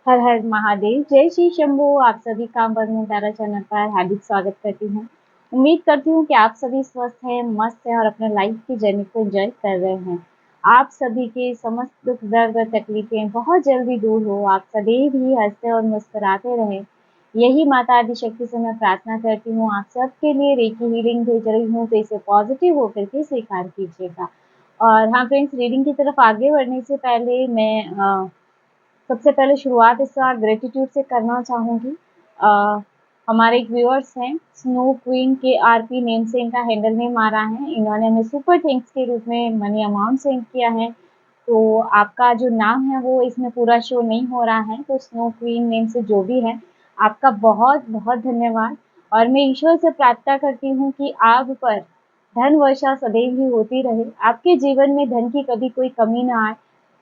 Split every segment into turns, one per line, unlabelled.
हर हर महादेव, जय श्री शंभू। आप सभी का बरमू तारा चैनल पर हार्दिक स्वागत करती हूँ। उम्मीद करती हूँ कि आप सभी स्वस्थ हैं, मस्त हैं और अपने लाइफ की जर्नी को एंजॉय कर रहे हैं। आप सभी के समस्त दुख दर्द और तकलीफें बहुत जल्दी दूर हो। आप सदैव ही हंसते और मुस्कुराते रहें, यही माता आदिशक्ति से मैं प्रार्थना करती हूँ। आप सबके लिए रेकी हीलिंग भेज रही हूँ, तो इसे पॉजिटिव होकर के स्वीकार कीजिएगा। और हाँ फ्रेंड्स, रीडिंग की तरफ आगे बढ़ने से पहले मैं सबसे पहले शुरुआत इस बार ग्रेटिट्यूड से करना चाहूँगी। हमारे एक व्यूअर्स हैं, स्नो क्वीन के आरपी नेम से इनका हैंडल नेम आ रहा है। इन्होंने हमें सुपर थैंक्स के रूप में मनी अमाउंट सेंड किया है। तो आपका जो नाम है वो इसमें पूरा शो नहीं हो रहा है, तो स्नो क्वीन नेम से जो भी है, आपका बहुत बहुत धन्यवाद। और मैं ईश्वर से प्रार्थना करती हूँ कि आप पर धन वर्षा सदैव ही होती रहे, आपके जीवन में धन की कभी कोई कमी ना आए,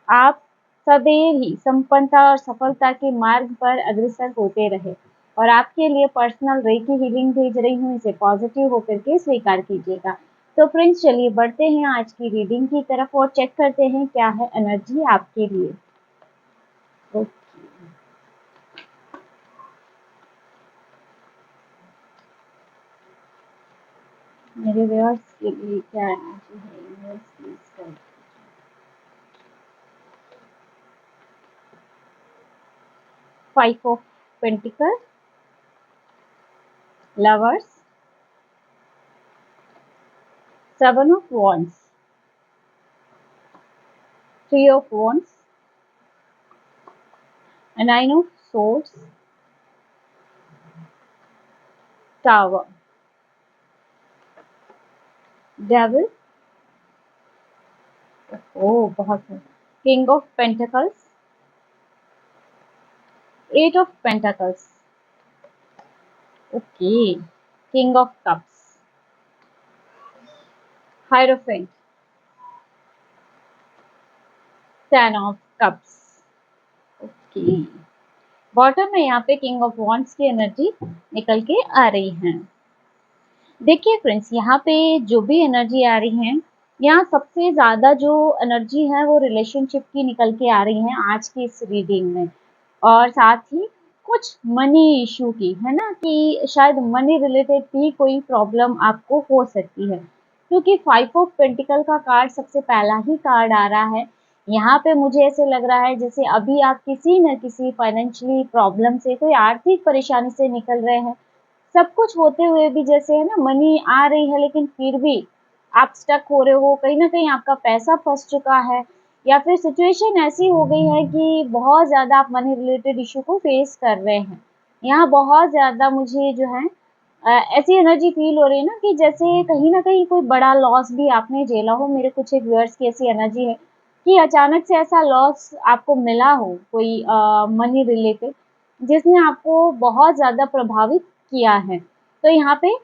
आप सदैव ही संपन्नता और सफलता के मार्ग पर अग्रसर होते रहे। और आपके लिए पर्सनल रेकी हीलिंग भेज रही हूँ, इसे पॉजिटिव होकर के स्वीकार कीजिएगा। तो फ्रेंड्स, चलिए बढ़ते हैं आज की रीडिंग की तरफ और चेक करते हैं क्या है एनर्जी आपके लिए। मेरे व्यूअर्स के लिए क्या एनर्जी है universe. 5 of pentacle, lovers, 7 of wands, 3 of wands, a 9 of swords, tower, devil, ओह बहुत है, king of pentacles, 8 of pentacles, okay, king of cups, hierophant, 10 of cups, okay. Bottom में यहाँ पे किंग ऑफ वॉन्ड्स की energy निकल के आ रही है। देखिए फ्रेंड्स, यहाँ पे जो भी एनर्जी आ रही है, यहाँ सबसे ज़्यादा जो एनर्जी है वो रिलेशनशिप की निकल के आ रही है आज की इस रीडिंग में। और साथ ही कुछ मनी इशू की, है ना, कि शायद मनी रिलेटेड भी कोई प्रॉब्लम आपको हो सकती है, क्योंकि 5 ऑफ पेंटिकल का कार्ड सबसे पहला ही कार्ड आ रहा है। यहाँ पे मुझे ऐसे लग रहा है जैसे अभी आप किसी न किसी फाइनेंशियली प्रॉब्लम से, कोई आर्थिक परेशानी से निकल रहे हैं। सब कुछ होते हुए भी जैसे है ना, मनी आ रही है लेकिन फिर भी आप स्टक हो रहे हो, कहीं ना कहीं आपका पैसा फंस चुका है, या फिर सिचुएशन ऐसी हो गई है कि बहुत ज़्यादा आप मनी रिलेटेड इशू को फेस कर रहे हैं। यहाँ बहुत ज़्यादा मुझे जो है ऐसी एनर्जी फील हो रही है ना, कि जैसे कहीं ना कहीं कोई बड़ा लॉस भी आपने झेला हो। मेरे कुछ एक व्यूअर्स की ऐसी एनर्जी है कि अचानक से ऐसा लॉस आपको मिला हो, कोई मनी रिलेटेड, जिसने आपको बहुत ज़्यादा प्रभावित किया है। तो यहाँ पे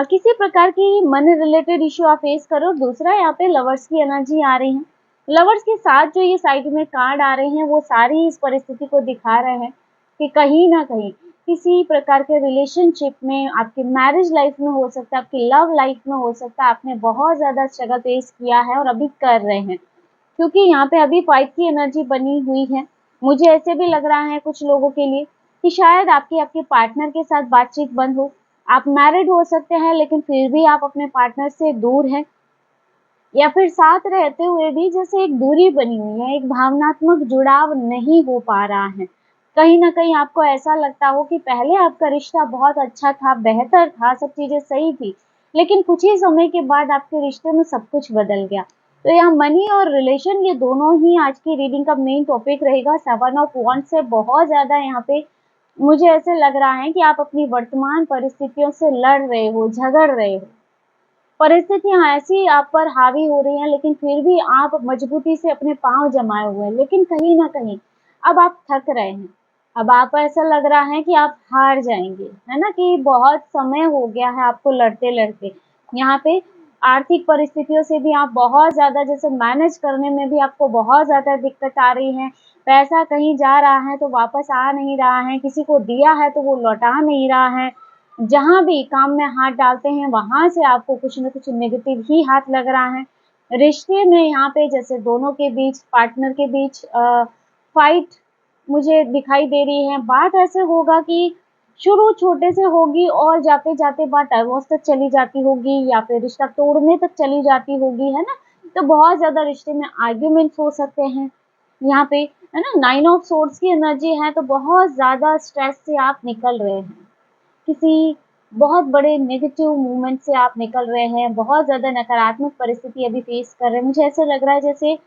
किसी प्रकार की मनी रिलेटेड इशू आप फेस करो। दूसरा, यहाँ पे लवर्स की एनर्जी आ रही है। लवर्स के साथ जो ये साइड में कार्ड आ रहे हैं, वो सारी इस परिस्थिति को दिखा रहे हैं कि कहीं ना कहीं किसी प्रकार के रिलेशनशिप में, आपकी मैरिज लाइफ में हो सकता है, आपकी लव लाइफ में हो सकता है, आपने बहुत ज़्यादा स्ट्रगल फेस किया है और अभी कर रहे हैं, क्योंकि यहाँ पे अभी 5 की एनर्जी बनी हुई है। मुझे ऐसे भी लग रहा है कुछ लोगों के लिए कि शायद आपके आपके पार्टनर के साथ बातचीत बंद हो। आप मैरिड हो सकते हैं लेकिन फिर भी आप अपने पार्टनर से दूर हैं, या फिर साथ रहते हुए भी जैसे एक दूरी बनी हुई है, एक भावनात्मक जुड़ाव नहीं हो पा रहा है। कहीं ना कहीं आपको ऐसा लगता हो कि पहले आपका रिश्ता बहुत अच्छा था, बेहतर था, सब चीजें सही थी, लेकिन कुछ ही समय के बाद आपके रिश्ते में सब कुछ बदल गया। तो यहाँ मनी और रिलेशन, ये दोनों ही आज की रीडिंग का मेन टॉपिक रहेगा। 7 ऑफ वॉन्ड्स से बहुत ज्यादा यहाँ पे मुझे ऐसे लग रहा है कि आप अपनी वर्तमान परिस्थितियों से लड़ रहे हो, झगड़ रहे हो। परिस्थितियां ऐसी आप पर हावी हो रही हैं, लेकिन फिर भी आप मजबूती से अपने पांव जमाए हुए हैं, लेकिन कहीं ना कहीं अब आप थक रहे हैं। अब आप ऐसा लग रहा है कि आप हार जाएंगे, है ना, कि बहुत समय हो गया है आपको लड़ते लड़ते। यहाँ पे आर्थिक परिस्थितियों से भी आप बहुत ज्यादा, जैसे मैनेज करने में भी आपको बहुत ज्यादा दिक्कत आ रही है। पैसा कहीं जा रहा है तो वापस आ नहीं रहा है, किसी को दिया है तो वो लौटा नहीं रहा है। जहाँ भी काम में हाथ डालते हैं वहां से आपको कुछ न कुछ नेगेटिव ही हाथ लग रहा है। रिश्ते में यहाँ पे जैसे दोनों के बीच, पार्टनर के बीच फाइट मुझे दिखाई दे रही है। बात ऐसे होगा कि शुरू छोटे से होगी और जाते-जाते बात डाइवोर्स तक चली जाती होगी या फिर रिश्ता तोड़ने तक चली जाती होगी, है ना? तो बहुत ज़्यादा रिश्ते में आर्ग्यूमेंट्स हो सकते हैं। यहाँ पे, है ना? 9 ऑफ सोर्ड्स की एनर्जी है, तो बहुत ज़्यादा स्ट्रेस से आप निकल रहे हैं। किसी बहुत बड़े नेगेटिव मूवमेंट से आप निकल रहे हैं, बहुत ज़्यादा नकारात्मक परिस्थिति अभी फेस कर रहे हैं। मुझे ऐसा लग रहा है जैसे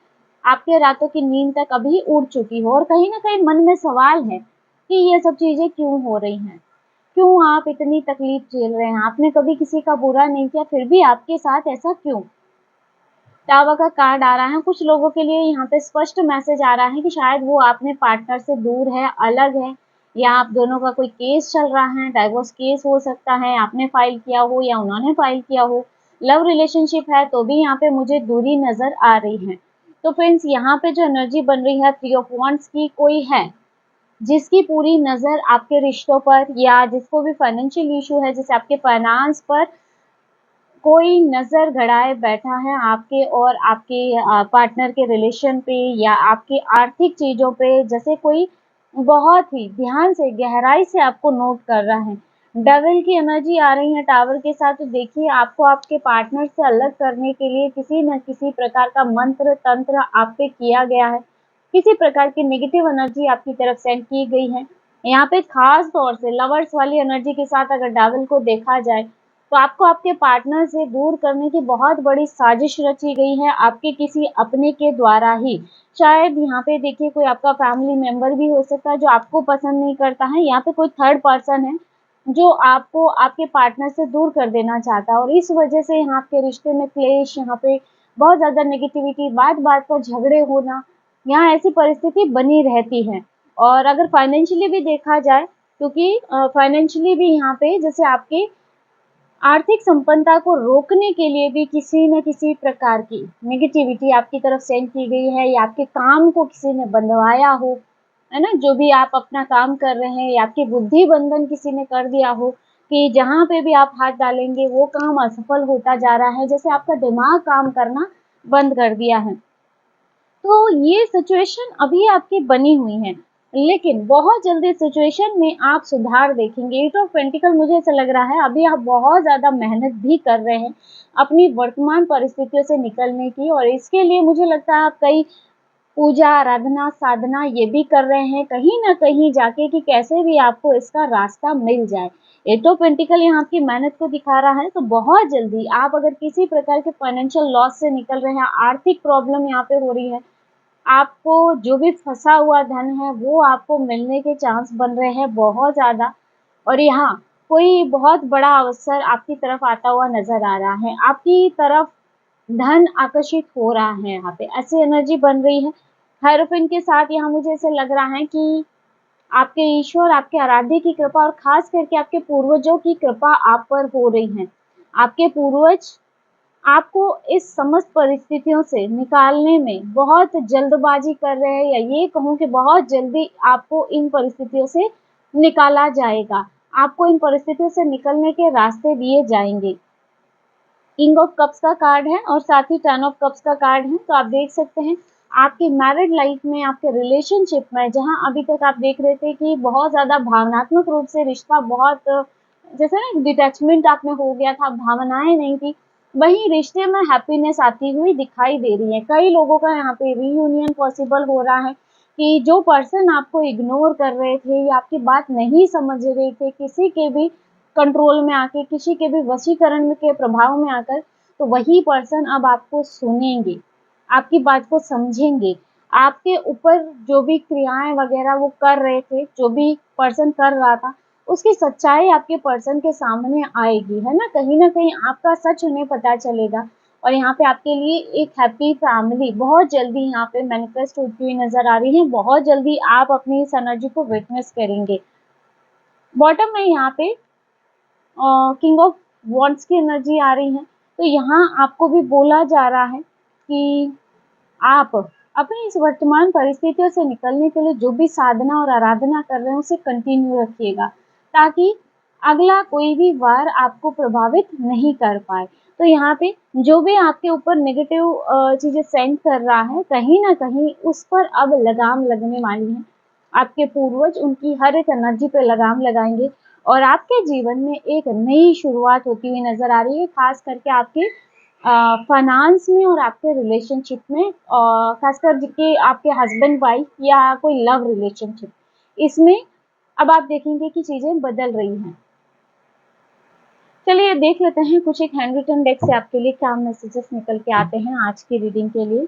आपके रातों की नींद तक अभी उड़ चुकी हो और कहीं न कहीं मन में सवाल है कि ये सब चीज़ें क्यों हो रही हैं? क्यों आप इतनी तकलीफ़ झेल रहे हैं? आपने कभी किसी का बुरा नहीं किया, फिर भी आपके साथ ऐसा क्यों? टावर का कार्ड आ रहा है, कुछ लोगों के लिए यहाँ पे स्पष्ट मैसेज आ रहा है कि शायद वो अपने पार्टनर से दूर है, अलग है या आप दोनों का कोई केस चल रहा है, डाइवोर्स केस हो सकता है, आपने फाइल किया हो या उन्होंने फाइल किया हो। लव रिलेशनशिप है तो भी यहाँ पे मुझे दूरी नज़र आ रही है। तो फ्रेंड्स यहाँ पे जो एनर्जी बन रही है 3 ऑफ वांड्स की, कोई है जिसकी पूरी नज़र आपके रिश्तों पर या जिसको भी फाइनेंशियल इश्यू है, जैसे आपके फाइनेंस पर कोई नज़र गड़ाए बैठा है आपके और आपके पार्टनर के रिलेशन पे या आपकी आर्थिक चीज़ों पे, जैसे कोई बहुत ही ध्यान से गहराई से आपको नोट कर रहा है। डेविल की एनर्जी आ रही है टावर के साथ, तो देखिए आपको आपके पार्टनर से अलग करने के लिए किसी न किसी प्रकार का मंत्र तंत्र आप पे किया गया है। किसी प्रकार की नेगेटिव एनर्जी आपकी तरफ सेंड की गई है। यहाँ पे खास तौर से लवर्स वाली एनर्जी के साथ अगर डेविल को देखा जाए, तो आपको आपके पार्टनर से दूर करने की बहुत बड़ी साजिश रची गई है आपके किसी अपने के द्वारा ही। शायद यहाँ पे देखिए कोई आपका फैमिली मेंबर भी हो सकता है जो आपको पसंद नहीं करता है, यहाँ पे कोई थर्ड पर्सन है जो आपको आपके पार्टनर से दूर कर देना चाहता है और इस वजह से यहाँ आपके रिश्ते में क्लेश, यहाँ पे बहुत ज़्यादा नेगेटिविटी, बात-बात पर झगड़े होना, यहाँ ऐसी परिस्थिति बनी रहती है। और अगर फाइनेंशियली भी देखा जाए, क्योंकि फाइनेंशियली भी यहाँ पे जैसे आपके आर्थिक संपन्नता को रोकने के लिए भी किसी न किसी प्रकार की नेगेटिविटी आपकी तरफ सेंड की गई है या आपके काम को किसी ने बंधवाया हो, है ना? जो भी आप अपना काम कर रहे हैं या आपकी बुद्धि बंधन किसी ने कर दिया हो कि जहाँ पे भी आप हाथ डालेंगे वो काम असफल होता जा रहा है, जैसे आपका दिमाग काम करना बंद कर दिया है। तो ये सिचुएशन अभी आपकी बनी हुई है, लेकिन बहुत जल्दी सिचुएशन में आप सुधार देखेंगे। एट ऑफ पेंटिकल मुझे ऐसा लग रहा है अभी आप बहुत ज़्यादा मेहनत भी कर रहे हैं अपनी वर्तमान परिस्थितियों से निकलने की और इसके लिए मुझे लगता है आप कई पूजा, आराधना, साधना ये भी कर रहे हैं कहीं न कहीं जाके कि कैसे भी आपको इसका रास्ता मिल जाए। एट ऑफ पेंटिकल यहाँ आपकी मेहनत को दिखा रहा है, तो बहुत जल्दी आप अगर किसी प्रकार के फाइनेंशियल लॉस से निकल रहे हैं, आर्थिक प्रॉब्लम यहाँ पे हो रही है, आपको जो भी फँसा हुआ धन है वो आपको मिलने के चांस बन रहे हैं बहुत ज़्यादा और यहाँ कोई बहुत बड़ा अवसर आपकी तरफ आता हुआ नज़र आ रहा है। आपकी तरफ धन आकर्षित हो रहा है यहाँ पे, ऐसी एनर्जी बन रही है। हायरोफेंट के साथ यहाँ मुझे ऐसा लग रहा है कि आपके ईश्वर, आपके आराध्य की कृपा और ख़ास करके आपके पूर्वजों की कृपा आप पर हो रही है। आपके पूर्वज आपको इस समस्त परिस्थितियों से निकालने में बहुत जल्दबाजी कर रहे हैं या ये कहूँ कि बहुत जल्दी आपको इन परिस्थितियों से निकाला जाएगा। आपको इन परिस्थितियों से निकलने के रास्ते दिए जाएँगे। किंग ऑफ कप्स का कार्ड है और साथ ही 10 ऑफ कप्स का कार्ड है, तो आप देख सकते हैं आपकी मैरिड लाइफ में, आपके रिलेशनशिप में जहाँ अभी तक आप देख रहे थे कि बहुत ज़्यादा भावनात्मक रूप से रिश्ता बहुत जैसे ना डिटैचमेंट आप में हो गया था, भावनाएँ नहीं थी, वहीं रिश्ते में हैप्पीनेस आती हुई दिखाई दे रही है। कई लोगों का यहाँ पे रियूनियन पॉसिबल हो रहा है कि जो पर्सन आपको इग्नोर कर रहे थे या आपकी बात नहीं समझ रहे थे, किसी के भी कंट्रोल में आके, किसी के भी वशीकरण के प्रभाव में आकर, तो वही पर्सन अब आपको सुनेंगे, आपकी बात को समझेंगे। आपके ऊपर जो भी क्रियाएँ वग़ैरह वो कर रहे थे, जो भी पर्सन कर रहा था, उसकी सच्चाई आपके पर्सन के सामने आएगी, है ना? कहीं न कहीं आपका सच उन्हें पता चलेगा और यहाँ पे आपके लिए एक हैप्पी फैमिली बहुत जल्दी यहाँ पे मैनिफेस्ट होती हुई नज़र आ रही है। बहुत जल्दी आप अपनी इस एनर्जी को विटनेस करेंगे। बॉटम में यहाँ पे किंग ऑफ वॉन्ड्स की एनर्जी आ रही है, तो यहाँ आपको भी बोला जा रहा है कि आप अपनी इस वर्तमान परिस्थितियों से निकलने के लिए जो भी साधना और आराधना कर रहे हैं उसे कंटिन्यू रखिएगा, ताकि अगला कोई भी वार आपको प्रभावित नहीं कर पाए। तो यहाँ पे जो भी आपके ऊपर नेगेटिव चीज़ें सेंड कर रहा है, कहीं न कहीं उस पर अब लगाम लगने वाली है। आपके पूर्वज उनकी हर एक एनर्जी पे लगाम लगाएंगे और आपके जीवन में एक नई शुरुआत होती हुई नजर आ रही है, खास करके आपके फाइनेंस में और आपके रिलेशनशिप में, खासकर के आपके हस्बैंड वाइफ या कोई लव रिलेशनशिप, इसमें अब आप देखेंगे कि चीजें बदल रही हैं। चलिए देख लेते हैं कुछ एक हैंड रिटन डेक से आपके लिए क्या मैसेजेस निकल के आते हैं आज की रीडिंग के लिए।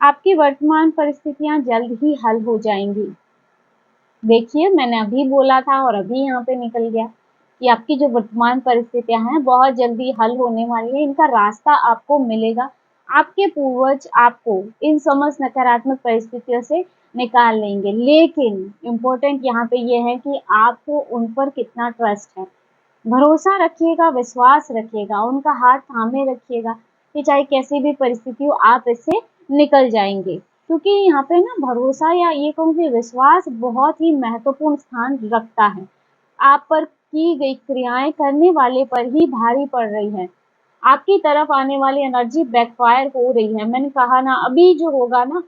आपकी वर्तमान परिस्थितियां जल्द ही हल हो जाएंगी। देखिए मैंने अभी बोला था और अभी यहाँ पे निकल गया कि आपकी जो वर्तमान परिस्थितियां हैं बहुत जल्दी हल होने वाली है, इनका रास्ता आपको मिलेगा। आपके पूर्वज आपको इन समस्त नकारात्मक परिस्थितियों से निकाल लेंगे, लेकिन इम्पोर्टेंट यहाँ पे ये है कि आपको उन पर कितना ट्रस्ट है। भरोसा रखिएगा, विश्वास रखिएगा, उनका हाथ थामे रखिएगा कि चाहे कैसी भी परिस्थिति हो आप इससे निकल जाएंगे। क्योंकि यहाँ पे ना भरोसा या ये कहूँ कि विश्वास बहुत ही महत्वपूर्ण स्थान रखता है। आप पर की गई क्रियाएं करने वाले पर ही भारी पड़ रही है। आपकी तरफ आने वाली एनर्जी बैकफायर हो रही है। मैंने कहा ना अभी जो होगा ना,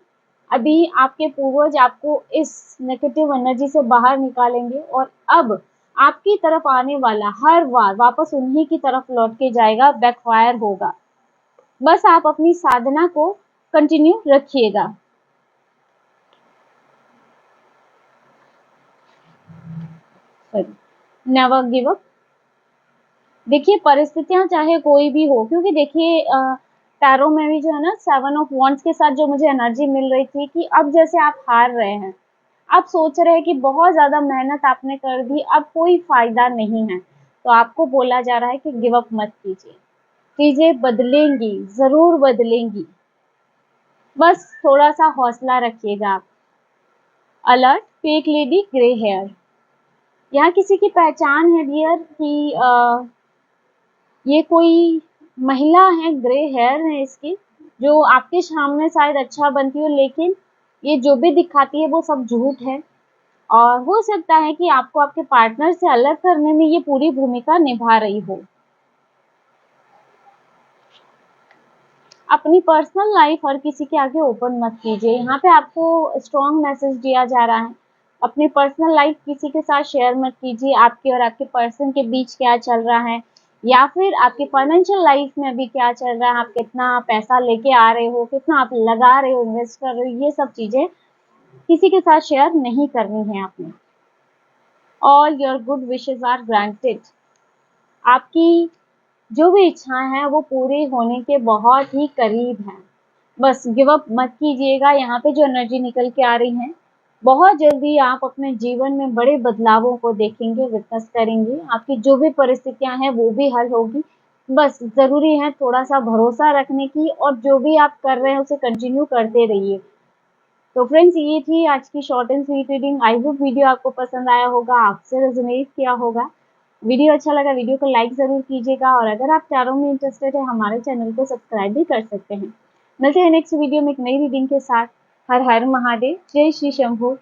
अभी आपके पूर्वज आपको इस नेगेटिव एनर्जी से बाहर निकालेंगे और अब आपकी तरफ आने वाला हर बार वापस उन्हीं की तरफ लौट के जाएगा, बैकफायर होगा। बस आप अपनी साधना को कंटिन्यू रखिएगा। Never give up. देखिए परिस्थितियां चाहे कोई भी हो, क्योंकि देखिए टैरो में भी जो है ना 7 ऑफ वॉन्ड्स के साथ जो मुझे एनर्जी मिल रही थी कि अब जैसे आप हार रहे हैं, आप सोच रहे हैं कि बहुत ज्यादा मेहनत आपने कर दी, अब कोई फायदा नहीं है, तो आपको बोला जा रहा है कि गिव अप मत कीजिए, चीजें बदलेंगी, जरूर बदलेंगी, बस थोड़ा सा हौसला रखिएगा आप। Alert, fake lady grey hair. यहाँ किसी की पहचान है डियर कि ये कोई महिला है, ग्रे हेयर है इसकी, जो आपके सामने शायद अच्छा बनती हो, लेकिन ये जो भी दिखाती है वो सब झूठ है। और हो सकता है कि आपको आपके पार्टनर से अलग करने में ये पूरी भूमिका निभा रही हो। अपनी पर्सनल लाइफ हर किसी के आगे ओपन मत कीजिए। यहाँ पे आपको स्ट्रॉन्ग मैसेज दिया जा रहा है, अपनी पर्सनल लाइफ किसी के साथ शेयर मत कीजिए। आपके और आपके पर्सन के बीच क्या चल रहा है, या फिर आपकी फाइनेंशियल लाइफ में अभी क्या चल रहा है, आप कितना पैसा लेके आ रहे हो, कितना आप लगा रहे हो, इन्वेस्ट कर रहे हो, ये सब चीजें किसी के साथ शेयर नहीं करनी है आपने। All your good wishes are granted. आपकी जो भी इच्छाएं हैं वो पूरी होने के बहुत ही करीब हैं। बस गिव अप मत कीजिएगा। यहाँ पे जो एनर्जी निकल के आ रही है, बहुत जल्दी आप अपने जीवन में बड़े बदलावों को देखेंगे, विटनेस करेंगे। आपकी जो भी परिस्थितियां हैं वो भी हल होगी। बस जरूरी है थोड़ा सा भरोसा रखने की, और जो भी आप कर रहे हैं उसे कंटिन्यू करते रहिए। तो फ्रेंड्स ये थी आज की short and sweet reading. I hope video आपको पसंद आया होगा, आपसे रेजोनेट किया होगा। वीडियो अच्छा लगा वीडियो को लाइक जरूर कीजिएगा, और अगर आप टैरो में इंटरेस्टेड है हमारे चैनल को सब्सक्राइब भी कर सकते हैं। मिलते हैं नेक्स्ट वीडियो में एक नई रीडिंग के साथ। हर हर महादेव, जय श्री शंभू।